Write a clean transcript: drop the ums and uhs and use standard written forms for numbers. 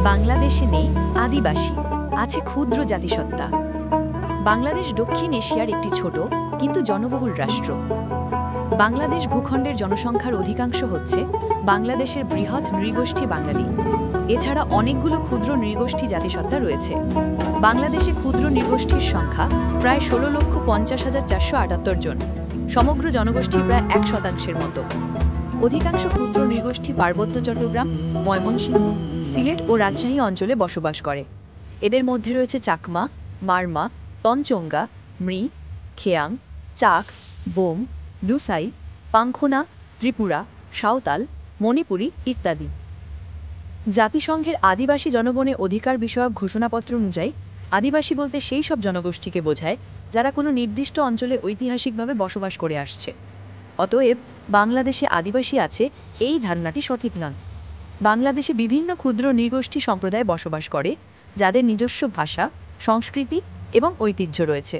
বাংলাদেশে নেই আদিবাসী, আছে ক্ষুদ্র জাতিসত্তা। বাংলাদেশ দক্ষিণ এশিয়ার একটি ছোট কিন্তু জনবহুল রাষ্ট্র। বাংলাদেশ ভূখণ্ডের জনসংখ্যার অধিকাংশ হচ্ছে বাংলাদেশের বৃহৎ নৃগোষ্ঠী বাঙালি। এছাড়া অনেকগুলো ক্ষুদ্র নৃগোষ্ঠী জাতিসত্তা রয়েছে। বাংলাদেশে ক্ষুদ্র নৃগোষ্ঠীর সংখ্যা প্রায় ১৬,৫০,৪৭৮ জন, সমগ্র জনগোষ্ঠীর প্রায় ১% মতো। অধিকাংশ ক্ষুদ্র নৃগোষ্ঠী পার্বত্য চট্টগ্রাম, ময়মনসিংহ, সিলেট ও রাজশাহী অঞ্চলে বসবাস করে। এদের মধ্যে রয়েছে চাকমা, মারমা, তঞ্চঙ্গা, মৃ, খেয়াং, চাক, বোম, লুসাই, পাংখনা, ত্রিপুরা, সাঁওতাল, মণিপুরী ইত্যাদি। জাতিসংঘের আদিবাসী জনগণের অধিকার বিষয়ক ঘোষণাপত্র অনুযায়ী আদিবাসী বলতে সেই সব জনগোষ্ঠীকে বোঝায় যারা কোনো নির্দিষ্ট অঞ্চলে ঐতিহাসিকভাবে বসবাস করে আসছে। অতএব বাংলাদেশে আদিবাসী আছে এই ধারণাটি সঠিক নয়। বাংলাদেশে বিভিন্ন ক্ষুদ্র নৃগোষ্ঠী সম্প্রদায় বসবাস করে, যাদের নিজস্ব ভাষা, সংস্কৃতি এবং ঐতিহ্য রয়েছে।